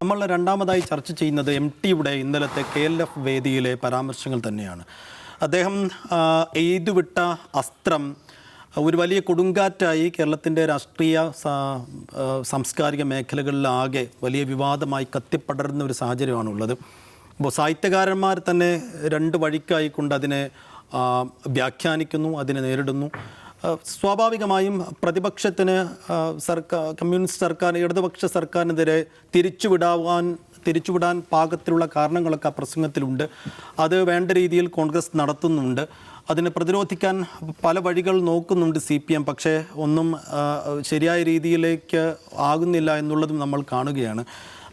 നമ്മൾ രണ്ടാമതായി ചർച്ച ചെയ്യുന്നത് MTയുടെ ഇന്നലത്തെ KLF വേദിയിലെ പരാമർശങ്ങൾ തന്നെയാണ്. അദ്ദേഹം എയ്തുവിട്ട അസ്ത്രം ഒരു വലിയ കൊടുങ്കാറ്റായി കേരളത്തിൻ്റെ രാഷ്ട്രീയ സാംസ്കാരിക മേഖലകളിലാകെ വലിയ വിവാദമായി കത്തിപ്പടരുന്ന ഒരു സാഹചര്യമാണുള്ളത്. അപ്പോൾ സാഹിത്യകാരന്മാർ തന്നെ രണ്ട് വഴിക്കായിക്കൊണ്ട് അതിനെ വ്യാഖ്യാനിക്കുന്നു, അതിനെ നേരിടുന്നു. സ്വാഭാവികമായും പ്രതിപക്ഷത്തിന് കമ്മ്യൂണിസ്റ്റ് സർക്കാർ, ഇടതുപക്ഷ സർക്കാരിനെതിരെ തിരിച്ചുവിടാൻ പാകത്തിലുള്ള കാരണങ്ങളൊക്കെ ആ പ്രസംഗത്തിലുണ്ട്. അത് വേണ്ട രീതിയിൽ കോൺഗ്രസ് നടത്തുന്നുണ്ട്. അതിനെ പ്രതിരോധിക്കാൻ പല വഴികൾ നോക്കുന്നുണ്ട് CPM. പക്ഷേ ഒന്നും ശരിയായ രീതിയിലേക്ക് ആകുന്നില്ല എന്നുള്ളതും നമ്മൾ കാണുകയാണ്.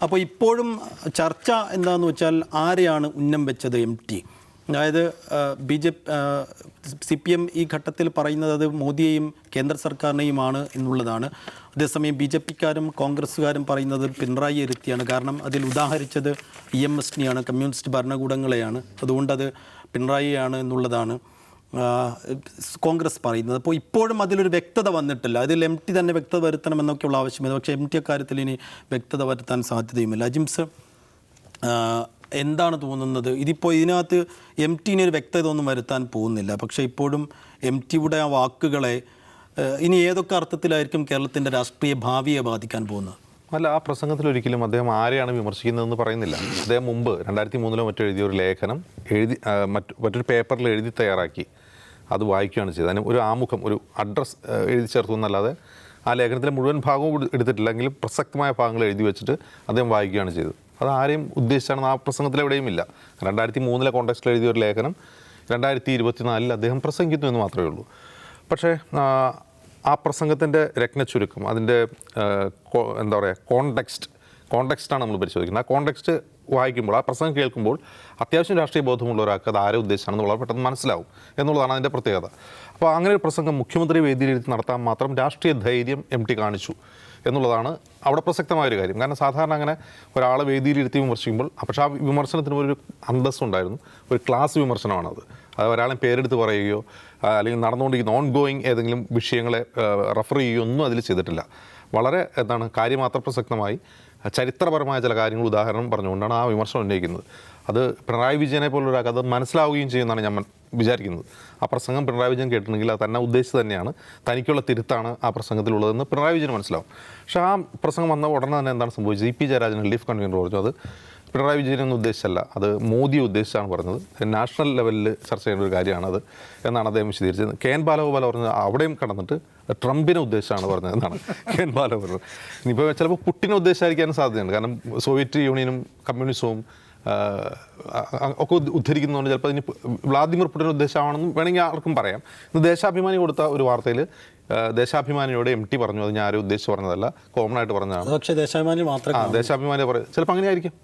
അപ്പോൾ ഇപ്പോഴും ചർച്ച എന്താണെന്ന് വെച്ചാൽ ആരെയാണ് ഉന്നം വെച്ചത് MT? അതായത് CPM ഈ ഘട്ടത്തിൽ പറയുന്നത് അത് മോദിയെയും കേന്ദ്ര സർക്കാരിനെയുമാണ് എന്നുള്ളതാണ്. അതേസമയം BJPക്കാരും കോൺഗ്രസ്സുകാരും പറയുന്നത് പിണറായി ഇരുത്തിയാണ്. കാരണം അതിൽ ഉദാഹരിച്ചത് EMSനെയാണ്, കമ്മ്യൂണിസ്റ്റ് ഭരണകൂടങ്ങളെയാണ്. അതുകൊണ്ടത് പിണറായിയാണ് എന്നുള്ളതാണ് കോൺഗ്രസ് പറയുന്നത്. അപ്പോൾ ഇപ്പോഴും അതിലൊരു വ്യക്തത വന്നിട്ടില്ല. അതിൽ MT തന്നെ വ്യക്തത വരുത്തണമെന്നൊക്കെയുള്ള ആവശ്യമില്ല. പക്ഷേ MT അക്കാര്യത്തിൽ ഇനി വ്യക്തത വരുത്താൻ സാധ്യതയുമില്ല. അജിംസ്, എന്താണ് തോന്നുന്നത്? ഇതിനകത്ത് MTന് ഒരു വ്യക്തത ഒന്നും വരുത്താൻ പോകുന്നില്ല. പക്ഷേ ഇപ്പോഴും MTയുടെ ആ വാക്കുകളെ ഇനി ഏതൊക്കെ അർത്ഥത്തിലായിരിക്കും കേരളത്തിൻ്റെ രാഷ്ട്രീയ ഭാവിയെ ബാധിക്കാൻ പോകുന്നത്? അല്ല, ആ പ്രസംഗത്തിൽ ഒരിക്കലും അദ്ദേഹം ആരെയാണ് വിമർശിക്കുന്നതെന്ന് പറയുന്നില്ല. അദ്ദേഹം മുമ്പ് 2003 മറ്റോ എഴുതിയ ഒരു ലേഖനം മറ്റൊരു പേപ്പറിൽ എഴുതി തയ്യാറാക്കി അത് വായിക്കുകയാണ് ചെയ്തത്. അതിന് ഒരു ആമുഖം, ഒരു അഡ്രസ്സ് എഴുതി ചേർത്തു എന്നല്ലാതെ ആ ലേഖനത്തിലെ മുഴുവൻ ഭാഗവും എടുത്തിട്ടില്ലെങ്കിലും പ്രസക്തമായ ഭാഗങ്ങൾ എഴുതി വെച്ചിട്ട് അദ്ദേഹം വായിക്കുകയാണ് ചെയ്തത്. അത് ആരെയും ഉദ്ദേശിച്ചാണെന്ന് ആ പ്രസംഗത്തിൽ എവിടെയും ഇല്ല. 2003 കോണ്ടെക്സ്റ്റിൽ എഴുതിയ ഒരു ലേഖനം 2024 അദ്ദേഹം പ്രസംഗിക്കുന്നു എന്ന് മാത്രമേ ഉള്ളൂ. പക്ഷേ ആ പ്രസംഗത്തിൻ്റെ രത്നച്ചുരുക്കം, അതിൻ്റെ എന്താ പറയുക, കോണ്ടെക്സ്റ്റാണ് നമ്മൾ പരിശോധിക്കുന്നത്. ആ കോണ്ടെക്സ്റ്റ് വായിക്കുമ്പോൾ, ആ പ്രസംഗം കേൾക്കുമ്പോൾ അത്യാവശ്യം രാഷ്ട്രീയ ബോധമുള്ള ഒരാൾക്ക് അത് ആരെ ഉദ്ദേശിച്ചാണെന്ന് വളരെ പെട്ടെന്ന് മനസ്സിലാവും എന്നുള്ളതാണ് അതിൻ്റെ പ്രത്യേകത. അപ്പോൾ അങ്ങനെ ഒരു പ്രസംഗം മുഖ്യമന്ത്രി വേദിയിലിരുത്തി നടത്താൻ മാത്രം രാഷ്ട്രീയ ധൈര്യം MT കാണിച്ചു എന്നുള്ളതാണ് അവിടെ പ്രസക്തമായൊരു കാര്യം. കാരണം സാധാരണ അങ്ങനെ ഒരാളെ വേദിയിലിരുത്തി വിമർശിക്കുമ്പോൾ, പക്ഷേ ആ വിമർശനത്തിന് ഒരു അന്തസ്സുണ്ടായിരുന്നു, ഒരു ക്ലാസ് വിമർശനമാണത്. അത് ഒരാളെ പേരെടുത്ത് പറയുകയോ അല്ലെങ്കിൽ നടന്നുകൊണ്ടിരിക്കുന്ന ഓൺഗോയിങ് ഏതെങ്കിലും വിഷയങ്ങളെ റെഫർ ചെയ്യുകയോ ഒന്നും അതിൽ ചെയ്തിട്ടില്ല. വളരെ കാര്യമാത്ര പ്രസക്തമായി ചരിത്രപരമായ ചില കാര്യങ്ങൾ ഉദാഹരണം പറഞ്ഞുകൊണ്ടാണ് ആ വിമർശനം ഉന്നയിക്കുന്നത്. അത് പിണറായി വിജയനെ പോലൊരാൾക്ക് അത് മനസ്സിലാവുകയും ചെയ്യുമെന്നാണ് ഞാൻ വിചാരിക്കുന്നത്. ആ പ്രസംഗം പിണറായി വിജയൻ കേട്ടിട്ടുണ്ടെങ്കിൽ അത് തന്നെ ഉദ്ദേശിച്ച് തന്നെയാണ്, തനിക്കുള്ള തിരുത്താണ് ആ പ്രസംഗത്തിലുള്ളതെന്ന് പിണറായി വിജയന് മനസ്സിലാവും. പക്ഷേ ആ പ്രസംഗം വന്ന ഉടനെ തന്നെ എന്താണ് സംഭവിച്ചത്? EP ജയരാജൻ LDF കൺവീനർ പറഞ്ഞു അത് പിണറായി വിജയനൊന്നും ഉദ്ദേശിച്ചല്ല, അത് മോദിയെ ഉദ്ദേശിച്ചാണ് പറഞ്ഞത്, നാഷണൽ ലെവലിൽ ചർച്ച ചെയ്യേണ്ട ഒരു കാര്യമാണത് എന്നാണ് അദ്ദേഹം വിശദീകരിച്ചത്. KN ബാലഗോപാൽ പറഞ്ഞത് അവിടെയും കടന്നിട്ട് ട്രംപിനെ ഉദ്ദേശിച്ചാണ് പറഞ്ഞത് എന്നാണ് KN ബാലഗോപാൽ. ഇനിയിപ്പോൾ ചിലപ്പോൾ പുട്ടിനെ ഉദ്ദേശിച്ചായിരിക്കാനും സാധ്യതയുണ്ട്. കാരണം സോവിയറ്റ് യൂണിയനും കമ്മ്യൂണിസവും ഒക്കെ ഉദ്ധരിക്കുന്നതുകൊണ്ട് ചിലപ്പോൾ അതിന് വ്ളാദിമിർ പുടിനെ ഉദ്ദേശമാണെന്നും വേണമെങ്കിൽ ആർക്കും പറയാം. ഇന്ന് ദേശാഭിമാനി കൊടുത്ത ഒരു വാർത്തയിൽ ദേശാഭിമാനിയോട് MT പറഞ്ഞു അത് ഞാൻ ആരും ഉദ്ദേശിച്ച് പറഞ്ഞതല്ല, കോമൺ ആയിട്ട് പറഞ്ഞതാണ്. പക്ഷേ ദേശാഭിമാനി മാത്രം ദേശാഭിമാനി പറയും, ചിലപ്പോൾ അങ്ങനെ ആയിരിക്കും.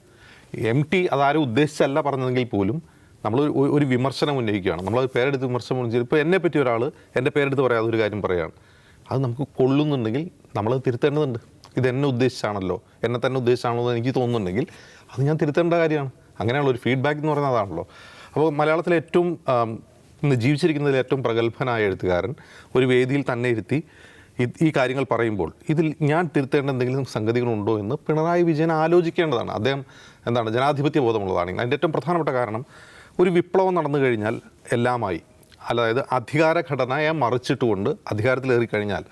MT അതാരും ഉദ്ദേശിച്ചല്ല പറഞ്ഞതെങ്കിൽ പോലും നമ്മൾ ഒരു വിമർശനം ഉന്നയിക്കുകയാണ്, നമ്മളത് പേരെടുത്ത് വിമർശനം ഉന്നയിച്ചത്. ഇപ്പോൾ എന്നെ പറ്റി ഒരാൾ എൻ്റെ പേരെടുത്ത് പറയാതെ ഒരു കാര്യം പറയുകയാണ്, അത് നമുക്ക് കൊള്ളുന്നുണ്ടെങ്കിൽ നമ്മളത് തിരുത്തേണ്ടതുണ്ട്. ഇതെന്നെ ഉദ്ദേശിച്ചാണല്ലോ, എന്നെ തന്നെ ഉദ്ദേശിച്ചാണല്ലോ എന്ന് എനിക്ക് തോന്നുന്നുണ്ടെങ്കിൽ അത് ഞാൻ തിരുത്തേണ്ട കാര്യമാണ്. അങ്ങനെയുള്ള ഒരു ഫീഡ്ബാക്ക് എന്ന് പറയുന്നത് അതാണല്ലോ. അപ്പോൾ മലയാളത്തിലെ ഏറ്റവും ഇന്ന് ജീവിച്ചിരിക്കുന്നതിൽ ഏറ്റവും പ്രഗത്ഭനായ എഴുത്തുകാരൻ ഒരു വേദിയിൽ തന്നെ ഇരുത്തി ഈ കാര്യങ്ങൾ പറയുമ്പോൾ ഇതിൽ ഞാൻ തിരുത്തേണ്ട എന്തെങ്കിലും സംഗതികളുണ്ടോ എന്ന് പിണറായി വിജയൻ ആലോചിക്കേണ്ടതാണ്. അദ്ദേഹം ജനാധിപത്യ ബോധമുള്ളതാണ്. അതിൻ്റെ ഏറ്റവും പ്രധാനപ്പെട്ട കാരണം, ഒരു വിപ്ലവം നടന്നു കഴിഞ്ഞാൽ എല്ലാമായി, അതായത് അധികാരഘടനയെ മറിച്ചിട്ടുകൊണ്ട് അധികാരത്തിലേറിക്കഴിഞ്ഞാൽ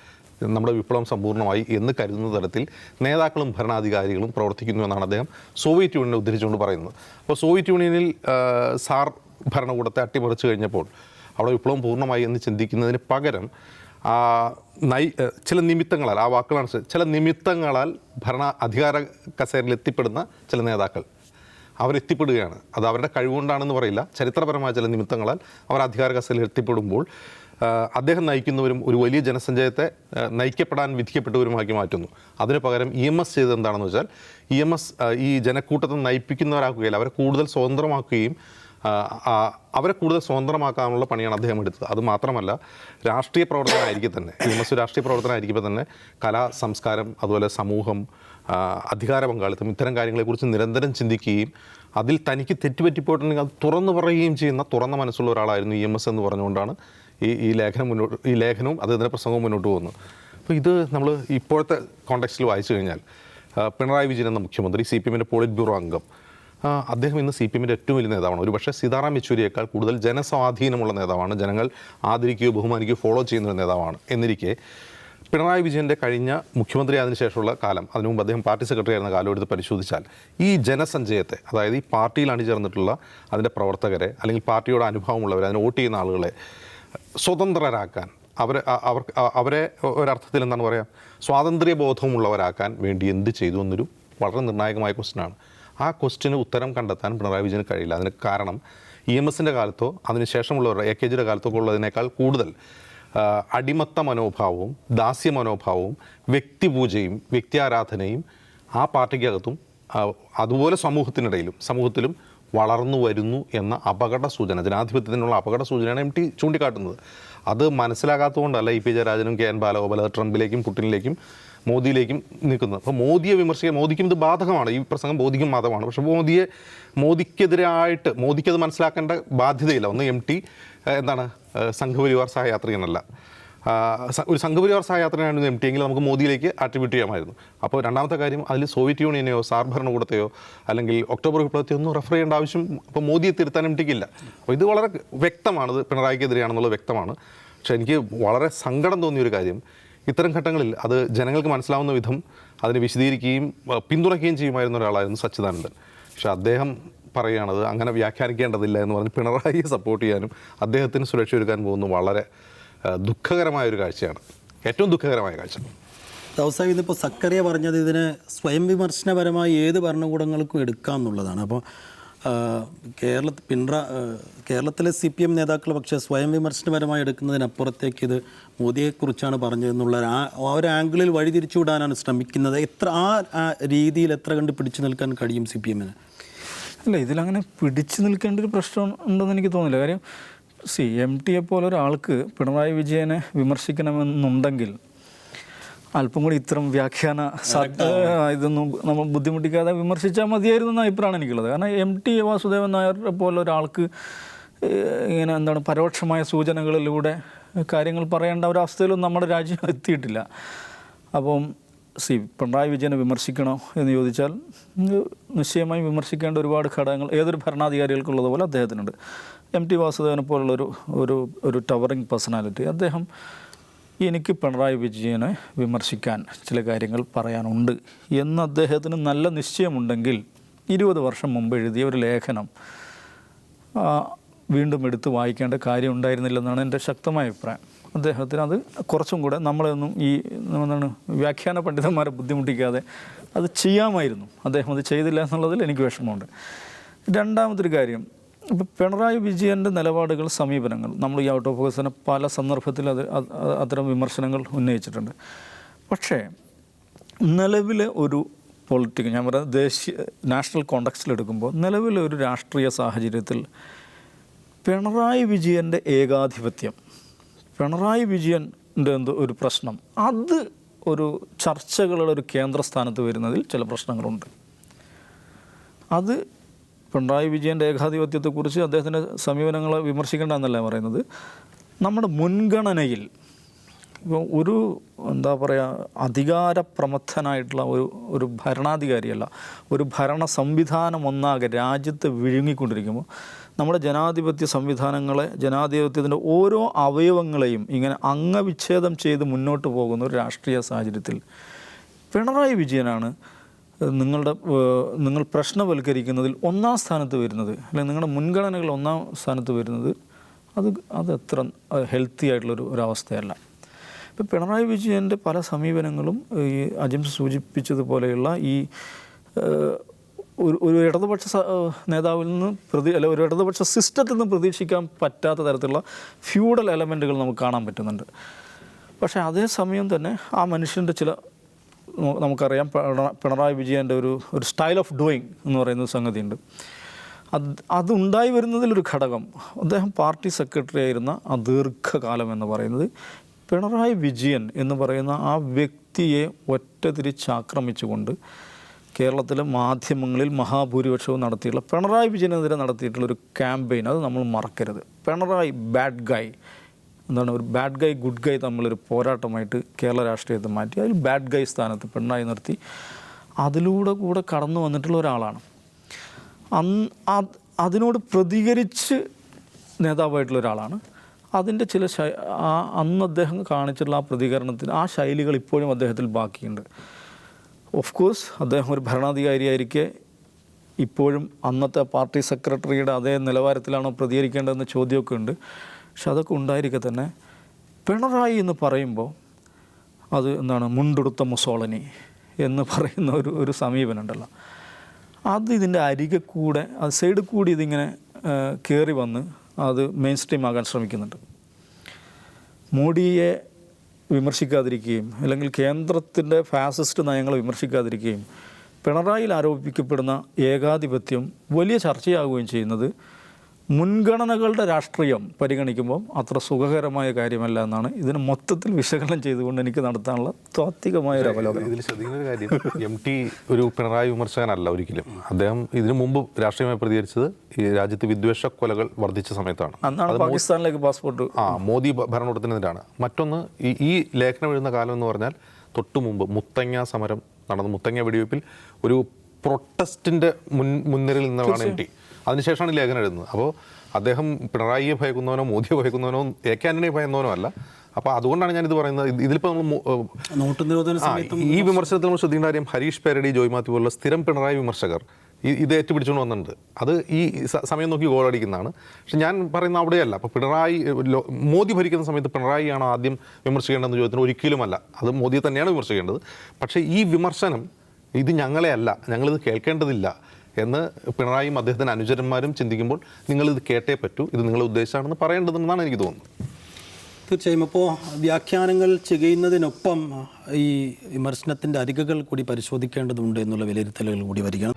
നമ്മുടെ വിപ്ലവം സമ്പൂർണ്ണമായി എന്ന് കരുതുന്ന തരത്തിൽ നേതാക്കളും ഭരണാധികാരികളും പ്രവർത്തിക്കുന്നു എന്നാണ് അദ്ദേഹം സോവിയറ്റ് യൂണിയനെ ഉദ്ധരിച്ചുകൊണ്ട് പറയുന്നത്. അപ്പോൾ സോവിയറ്റ് യൂണിയനിൽ സാർ ഭരണകൂടത്തെ അട്ടിമറിച്ച് കഴിഞ്ഞപ്പോൾ അവിടെ വിപ്ലവം പൂർണ്ണമായി എന്ന് ചിന്തിക്കുന്നതിന് പകരം ചില നിമിത്തങ്ങളാൽ, ആ വാക്കുകളാണ്, ചില നിമിത്തങ്ങളാൽ അധികാര കസേരയിൽ എത്തിപ്പെടുന്ന ചില നേതാക്കൾ അവരെത്തിപ്പെടുകയാണ്. അത് അവരുടെ കഴിവുകൊണ്ടാണെന്ന് പറയില്ല, ചരിത്രപരമായ ചില നിമിത്തങ്ങളാൽ അവർ അധികാര കസേരയിൽ എത്തിപ്പെടുമ്പോൾ അദ്ദേഹം നയിക്കുന്നവരും ഒരു വലിയ ജനസഞ്ചയത്തെ നയിക്കപ്പെടാൻ വിധിക്കപ്പെട്ടവരുമാക്കി മാറ്റുന്നു. അതിന് പകരം EMS ചെയ്തത് എന്താണെന്ന് വെച്ചാൽ, EMS ഈ ജനക്കൂട്ടത്തെ നയിപ്പിക്കുന്നവരാക്കുകയില്ല, അവരെ കൂടുതൽ സ്വതന്ത്രമാക്കുകയും അവരെ കൂടുതൽ സ്വതന്ത്രമാക്കാനുള്ള പണിയാണ് അദ്ദേഹം എടുത്തത്. അതുമാത്രമല്ല, രാഷ്ട്രീയ പ്രവർത്തനമായിരിക്കും തന്നെ, EMS രാഷ്ട്രീയ പ്രവർത്തനമായിരിക്കുമ്പോൾ തന്നെ കലാ, സംസ്കാരം, അതുപോലെ സമൂഹം, അധികാര പങ്കാളിത്തം, ഇത്തരം കാര്യങ്ങളെക്കുറിച്ച് നിരന്തരം ചിന്തിക്കുകയും അതിൽ തനിക്ക് തെറ്റുപറ്റിപ്പോയിട്ടുണ്ടെങ്കിൽ അത് തുറന്നു പറയുകയും ചെയ്യുന്ന തുറന്ന മനസ്സുള്ള ഒരാളായിരുന്നു EMS എന്ന് പറഞ്ഞുകൊണ്ടാണ് ഈ ലേഖനവും അദ്ദേഹത്തിൻ്റെ പ്രസംഗവും മുന്നോട്ട് പോകുന്നു. അപ്പോൾ ഇത് നമ്മൾ ഇപ്പോഴത്തെ കോണ്ടെക്സ്റ്റിൽ വായിച്ചു കഴിഞ്ഞാൽ പിണറായി വിജയൻ എന്ന മുഖ്യമന്ത്രി, CPM-ൻ്റെ പോളിറ്റ് ബ്യൂറോ അംഗം, അദ്ദേഹം ഇന്ന് CPM-ൻ്റെ ഏറ്റവും വലിയ നേതാവാണ്. ഒരുപക്ഷെ സീതാറാം യെച്ചൂരിയേക്കാൾ കൂടുതൽ ജനസ്വാധീനമുള്ള നേതാവാണ്. ജനങ്ങൾ ആദരിക്കുകയോ ബഹുമാനിക്കുകയോ ഫോളോ ചെയ്യുന്ന ഒരു നേതാവാണ്. എന്നിരിക്കെ പിണറായി വിജയൻ്റെ കഴിഞ്ഞ മുഖ്യമന്ത്രി ആയതിനു ശേഷമുള്ള കാലം, അതിനു മുമ്പ് അദ്ദേഹം പാർട്ടി സെക്രട്ടറി ആയിരുന്ന കാലം എടുത്ത് പരിശോധിച്ചാൽ ഈ ജനസഞ്ചയത്തെ, അതായത് ഈ പാർട്ടിയിൽ അണിചേർന്നിട്ടുള്ള അതിൻ്റെ പ്രവർത്തകരെ അല്ലെങ്കിൽ പാർട്ടിയോട് അനുഭവമുള്ളവരെ, അതിന് വോട്ട് ചെയ്യുന്ന ആളുകളെ സ്വതന്ത്രരാക്കാൻ, അവരെ ഒരർത്ഥത്തിൽ എന്താണ് പറയുക, സ്വാതന്ത്ര്യബോധമുള്ളവരാക്കാൻ വേണ്ടി എന്ത് ചെയ്തു എന്നൊരു വളരെ നിർണായകമായ ക്വസ്റ്റ്യനാണ്. ആ ക്വസ്റ്റ്യന് ഉത്തരം കണ്ടെത്താൻ പിണറായി വിജയന് കഴിയില്ല. അതിന് കാരണം EMS-ൻ്റെ കാലത്തോ അതിനുശേഷമുള്ളവരുടെ AKG-യുടെ കാലത്തോ ഉള്ളതിനേക്കാൾ കൂടുതൽ അടിമത്ത മനോഭാവവും ദാസ്യ മനോഭാവവും വ്യക്തിപൂജയും വ്യക്തിയാരാധനയും ആ പാർട്ടിക്കകത്തും അതുപോലെ സമൂഹത്തിലും വളർന്നു വരുന്നു എന്ന അപകട സൂചന, ജനാധിപത്യത്തിനുള്ള അപകട സൂചനയാണ് MT ചൂണ്ടിക്കാട്ടുന്നത്. അത് മനസ്സിലാകാത്തതുകൊണ്ടല്ല EP ജയരാജനും KN ബാലഗോപാൽ ട്രംപിലേക്കും പുടിനിലേക്കും മോദിയിലേക്കും നിൽക്കുന്നത്. അപ്പോൾ മോദിയെ വിമർശിക്കാൻ, മോദിക്കും ഇത് ബാധകമാണ്, ഈ പ്രസംഗം മോദിക്കും ബാധകമാണ്. പക്ഷേ മോദിക്കെതിരായിട്ട് മോദിക്കത് മനസ്സിലാക്കേണ്ട ബാധ്യതയില്ല. ഒന്ന് MT സംഘപരിവാർ സഹയാത്രികനല്ല, ഒരു സംഘപരിവാർ സഹയാത്രികനായിരുന്നു MT എങ്കിൽ നമുക്ക് മോദിയിലേക്ക് ആട്രിബ്യൂട്ട് ചെയ്യാമായിരുന്നു. അപ്പോൾ രണ്ടാമത്തെ കാര്യം, അതിൽ സോവിയറ്റ് യൂണിയനെയോ സാർ ഭരണകൂടത്തെയോ അല്ലെങ്കിൽ ഒക്ടോബർ വിപ്ലവത്തെയോ ഒന്നും റെഫർ ചെയ്യേണ്ട ആവശ്യം അപ്പോൾ മോദിയെ തിരുത്താൻ MTക്കില്ല. അപ്പോൾ ഇത് വളരെ വ്യക്തമാണ്, ഇത് പിണറായിക്കെതിരെയാണെന്നുള്ളത് വ്യക്തമാണ്. പക്ഷേ എനിക്ക് വളരെ സങ്കടം തോന്നിയൊരു കാര്യം, ഇത്തരം ഘട്ടങ്ങളിൽ അത് ജനങ്ങൾക്ക് മനസ്സിലാവുന്ന വിധം അതിനെ വിശദീകരിക്കുകയും പിന്തുണയ്ക്കുകയും ചെയ്യുമായിരുന്ന ഒരാളായിരുന്നു സച്ചിദാനന്ദൻ. പക്ഷേ അദ്ദേഹം പറയുകയാണത് അങ്ങനെ വ്യാഖ്യാനിക്കേണ്ടതില്ല എന്ന് പറഞ്ഞ് പിണറായിയെ സപ്പോർട്ട് ചെയ്യാനും അദ്ദേഹത്തിന് സുരക്ഷ ഒരുക്കാൻ പോകുന്നത് വളരെ ദുഃഖകരമായൊരു കാഴ്ചയാണ്, ഏറ്റവും ദുഃഖകരമായ കാഴ്ച. ദൗസാബ് ഇതിപ്പോൾ സക്കറിയ പറഞ്ഞത് ഇതിനെ സ്വയം വിമർശനപരമായി ഏത് ഭരണകൂടങ്ങൾക്കും എടുക്കാം എന്നുള്ളതാണ്. അപ്പോൾ കേരളത്തിലെ CPM നേതാക്കൾ പക്ഷേ സ്വയം വിമർശനപരമായി എടുക്കുന്നതിനപ്പുറത്തേക്ക് ഇത് മോദിയെക്കുറിച്ചാണ് പറഞ്ഞതെന്നുള്ള ആ ഒരു ആംഗിളിൽ വഴിതിരിച്ചുവിടാനാണ് ശ്രമിക്കുന്നത്. ആ രീതിയിൽ എത്ര കണ്ട് പിടിച്ചു നിൽക്കാൻ കഴിയും CPM-ന്? അല്ല, ഇതിലങ്ങനെ പിടിച്ചു നിൽക്കേണ്ട ഒരു പ്രശ്നം ഉണ്ടെന്ന് എനിക്ക് തോന്നുന്നില്ല. കാര്യം MTയെ പോലെ ഒരാൾക്ക് പിണറായി വിജയനെ വിമർശിക്കണമെന്നുണ്ടെങ്കിൽ അല്പം കൂടി ഇത്തരം വ്യാഖ്യാന ഇതൊന്നും നമ്മൾ ബുദ്ധിമുട്ടിക്കാതെ വിമർശിച്ചാൽ മതിയായിരുന്നു എന്ന അഭിപ്രായമാണ് എനിക്കുള്ളത്. കാരണം MT വാസുദേവൻ നായരെ പോലെ ഒരാൾക്ക് ഇങ്ങനെ പരോക്ഷമായ സൂചനകളിലൂടെ കാര്യങ്ങൾ പറയേണ്ട ഒരവസ്ഥയിലൊന്നും നമ്മുടെ രാജ്യം എത്തിയിട്ടില്ല. അപ്പം പിണറായി വിജയനെ വിമർശിക്കണോ എന്ന് ചോദിച്ചാൽ നിശ്ചയമായും വിമർശിക്കേണ്ട ഒരുപാട് ഘടകങ്ങൾ ഏതൊരു ഭരണാധികാരികൾക്കുള്ളതുപോലെ അദ്ദേഹത്തിനുണ്ട്. MT വാസുദേവനെ പോലുള്ളൊരു ഒരു ടവറിങ് പേഴ്സണാലിറ്റി, അദ്ദേഹം എനിക്ക് പിണറായി വിജയനെ വിമർശിക്കാൻ ചില കാര്യങ്ങൾ പറയാനുണ്ട് എന്ന് അദ്ദേഹത്തിന് നല്ല നിശ്ചയമുണ്ടെങ്കിൽ 20 വർഷം മുമ്പ് എഴുതിയ ഒരു ലേഖനം വീണ്ടും എടുത്ത് വായിക്കേണ്ട കാര്യം ഉണ്ടായിരുന്നില്ലെന്നാണ് എൻ്റെ ശക്തമായ അഭിപ്രായം. അദ്ദേഹത്തിന് അത് കുറച്ചും കൂടെ നമ്മളെയൊന്നും വ്യാഖ്യാന പണ്ഡിതന്മാരെ ബുദ്ധിമുട്ടിക്കാതെ അത് ചെയ്യാമായിരുന്നു. അദ്ദേഹം അത് ചെയ്തില്ല എന്നുള്ളതിൽ എനിക്ക് വിഷമമുണ്ട്. രണ്ടാമതൊരു കാര്യം, ഇപ്പോൾ പിണറായി വിജയൻ്റെ നിലപാടുകൾ, സമീപനങ്ങൾ, നമ്മൾ ഈ ഔട്ട് ഓഫ് ഫോക്കസിനെ പല സന്ദർഭത്തിൽ അത്തരം വിമർശനങ്ങൾ ഉന്നയിച്ചിട്ടുണ്ട്. പക്ഷേ നിലവിലെ ഒരു ഞാൻ പറയുന്നത് നാഷണൽ കോണ്ടക്സ്റ്റിലെടുക്കുമ്പോൾ നിലവിലെ ഒരു രാഷ്ട്രീയ സാഹചര്യത്തിൽ പിണറായി വിജയൻ്റെ ഏകാധിപത്യം, പിണറായി വിജയൻ്റെ ഒരു പ്രശ്നം, അത് ഒരു ചർച്ചകളുടെ ഒരു കേന്ദ്രസ്ഥാനത്ത് വരുന്നതിൽ ചില പ്രശ്നങ്ങളുണ്ട്. അത് പിണറായി വിജയൻ്റെ ഏകാധിപത്യത്തെക്കുറിച്ച് അദ്ദേഹത്തിൻ്റെ സമീപനങ്ങളെ വിമർശിക്കേണ്ട എന്നല്ല പറയുന്നത്. നമ്മുടെ മുൻഗണനയിൽ ഇപ്പോൾ ഒരു അധികാരപ്രമത്തനായിട്ടുള്ള ഒരു ഭരണാധികാരിയല്ല, ഒരു ഭരണ സംവിധാനം ഒന്നാകെ രാജ്യത്തെ വിഴുങ്ങിക്കൊണ്ടിരിക്കുമ്പോൾ നമ്മുടെ ജനാധിപത്യ സംവിധാനങ്ങളെ, ജനാധിപത്യത്തിൻ്റെ ഓരോ അവയവങ്ങളെയും ഇങ്ങനെ അംഗവിച്ഛേദം ചെയ്ത് മുന്നോട്ട് പോകുന്ന ഒരു രാഷ്ട്രീയ സാഹചര്യത്തിൽ പിണറായി വിജയനാണ് നിങ്ങൾ പ്രശ്നവൽക്കരിക്കുന്നതിൽ ഒന്നാം സ്ഥാനത്ത് വരുന്നത്, അല്ലെങ്കിൽ നിങ്ങളുടെ മുൻഗണനകൾ ഒന്നാം സ്ഥാനത്ത് വരുന്നത്, അത് അത്ര ഹെൽത്തി ഒരവസ്ഥയല്ല. ഇപ്പം പിണറായി വിജയൻ്റെ പല സമീപനങ്ങളും ഈ അജിംസ് സൂചിപ്പിച്ചതുപോലെയുള്ള ഈ ഒരു ഇടതുപക്ഷ നേതാവിൽ നിന്ന് ഒരു ഇടതുപക്ഷ സിസ്റ്റത്തിൽ നിന്ന് പ്രതീക്ഷിക്കാൻ പറ്റാത്ത തരത്തിലുള്ള ഫ്യൂഡൽ എലമെൻറ്റുകൾ നമുക്ക് കാണാൻ പറ്റുന്നുണ്ട്. പക്ഷേ അതേസമയം തന്നെ ആ മനുഷ്യൻ്റെ നമുക്കറിയാം, പിണറായി വിജയൻ്റെ ഒരു സ്റ്റൈൽ ഓഫ് ഡൂയിങ് എന്ന് പറയുന്ന സംഗതിയുണ്ട്. അതുണ്ടായി വരുന്നതിലൊരു ഘടകം, അദ്ദേഹം പാർട്ടി സെക്രട്ടറി ആയിരുന്ന ആ ദീർഘകാലം എന്ന് പറയുന്നത് പിണറായി വിജയൻ എന്ന് പറയുന്ന ആ വ്യക്തിയെ ഒറ്റതിരിച്ചാക്രമിച്ചുകൊണ്ട് കേരളത്തിലെ മാധ്യമങ്ങളിൽ മഹാഭൂരിപക്ഷവും നടത്തിയിട്ടുള്ള പിണറായി വിജയനെതിരെ നടത്തിയിട്ടുള്ളൊരു ക്യാമ്പയിൻ, അത് നമ്മൾ മറക്കരുത്. പിണറായി ബാഡ് ഗായ് എന്താണ് ഒരു ബാഡ് ഗൈ ഗുഡ് ഗൈ തമ്മിലൊരു പോരാട്ടമായിട്ട് കേരള രാഷ്ട്രീയത്തെ മാറ്റി അതിൽ ബാഡ് ഗൈ സ്ഥാനത്ത് പിണറായി നിർത്തി അതിലൂടെ കൂടെ കടന്നു വന്നിട്ടുള്ള ഒരാളാണ്. അതിനോട് പ്രതികരിച്ച് നേതാവായിട്ടുള്ള ഒരാളാണ്. അതിൻ്റെ ചില അന്ന് അദ്ദേഹം കാണിച്ചിട്ടുള്ള ആ പ്രതികരണത്തിന് ആ ശൈലികൾ ഇപ്പോഴും അദ്ദേഹത്തിൽ ബാക്കിയുണ്ട്. ഓഫ് കോഴ്സ് അദ്ദേഹം ഒരു ഭരണാധികാരിയായിരിക്കെ ഇപ്പോഴും അന്നത്തെ പാർട്ടി സെക്രട്ടറിയുടെ അതേ നിലവാരത്തിലാണോ പ്രതികരിക്കേണ്ടതെന്ന ചോദ്യമൊക്കെ ഉണ്ട്. പക്ഷെ അതൊക്കെ ഉണ്ടായിരിക്കെ തന്നെ പിണറായി എന്ന് പറയുമ്പോൾ അത് എന്താണ് മുണ്ടുടുത്ത മുസോളനി എന്ന് പറയുന്ന ഒരു സമീപനമുണ്ടല്ലോ, അത് ഇതിൻ്റെ അരികെ കൂടെ അത് സൈഡിൽ കൂടി ഇതിങ്ങനെ കയറി വന്ന് അത് മെയിൻ സ്ട്രീം ആകാൻ ശ്രമിക്കുന്നുണ്ട്. മോഡിയെ വിമർശിക്കാതിരിക്കുകയും അല്ലെങ്കിൽ കേന്ദ്രത്തിൻ്റെ ഫാസിസ്റ്റ് നയങ്ങളെ വിമർശിക്കാതിരിക്കുകയും പിണറായിയിൽ ആരോപിക്കപ്പെടുന്ന ഏകാധിപത്യം വലിയ ചർച്ചയാവുകയും ചെയ്യുന്നത് മുൻഗണനകളുടെ രാഷ്ട്രീയം പരിഗണിക്കുമ്പോൾ അത്ര സുഖകരമായ കാര്യമല്ല എന്നാണ് ഇതിന് മൊത്തത്തിൽ വിശകലനം ചെയ്തുകൊണ്ട് എനിക്ക് നടത്താനുള്ള താത്വികമായ ഒരു അവലോകനം. ഇതിൽ ശ്രദ്ധിക്കുന്ന ഒരു കാര്യം, MT ഒരു പിണറായി വിമർശകനല്ല ഒരിക്കലും. അദ്ദേഹം ഇതിനു മുമ്പ് രാഷ്ട്രീയമായി പ്രതികരിച്ചത് ഈ രാജ്യത്ത് വിദ്വേഷ കൊലകൾ വർദ്ധിച്ച സമയത്താണ്. അന്നാണ് പാകിസ്ഥാനിലേക്ക് പാസ്പോർട്ട് മോദി ഭരണകൂടത്തിനെതിരാണ്. മറ്റൊന്ന് ഈ ലേഖനം എഴുതുന്ന കാലം എന്ന് പറഞ്ഞാൽ തൊട്ടു മുമ്പ് മുത്തങ്ങ സമരം നടന്ന മുത്തങ്ങ വെടിവയ്പ്പിൽ ഒരു പ്രൊട്ടസ്റ്റിൻ്റെ മുൻനിരയിൽ നിന്നാണ് MT. അതിനുശേഷമാണ് ഈ ലേഖനം എഴുതുന്നത്. അപ്പോൾ അദ്ദേഹം പിണറായിയെ ഭയക്കുന്നവനോ മോദിയെ ഭയക്കുന്നവനോ AK ആന്റണിയെ ഭയക്കുന്നവനോ അല്ല. അപ്പോൾ അതുകൊണ്ടാണ് ഞാനിത് പറയുന്നത്. ഇതിലിപ്പോൾ നമ്മൾ ഈ വിമർശനത്തിൽ നമ്മൾ ശ്രദ്ധിക്കേണ്ട കാര്യം, ഹരീഷ് പേരടി, ജോയ് മാത്യു പോലുള്ള സ്ഥിരം പിണറായി വിമർശകർ ഇത് ഏറ്റുപിടിച്ചുകൊണ്ട് വന്നിട്ടുണ്ട്. അത് ഈ സമയം നോക്കി ഗോളടിക്കുന്നതാണ്. പക്ഷെ ഞാൻ പറയുന്ന അവിടെയല്ല. അപ്പോൾ പിണറായി മോദി ഭരിക്കുന്ന സമയത്ത് പിണറായിയാണ് ആദ്യം വിമർശിക്കേണ്ടതെന്ന് ചോദ്യത്തിന് ഒരിക്കലുമല്ല, അത് മോദിയെ തന്നെയാണ് വിമർശിക്കേണ്ടത്. പക്ഷേ ഈ വിമർശനം ഇത് ഞങ്ങളെ അല്ല, ഞങ്ങളിത് കേൾക്കേണ്ടതില്ല എന്ന് പിണറായിയും അദ്ദേഹത്തിൻ്റെ അനുചരന്മാരും ചിന്തിക്കുമ്പോൾ നിങ്ങളിത് കേട്ടേ പറ്റൂ, ഇത് നിങ്ങളെ ഉദ്ദേശമാണെന്ന് പറയേണ്ടതെന്നാണ് എനിക്ക് തോന്നുന്നത്. തീർച്ചയായും. അപ്പോൾ വ്യാഖ്യാനങ്ങൾ ചെയ്യുന്നതിനൊപ്പം ഈ വിമർശനത്തിൻ്റെ അരികുകൾ കൂടി പരിശോധിക്കേണ്ടതുണ്ട് എന്നുള്ള വിലയിരുത്തലുകൾ കൂടി വരികയാണ്.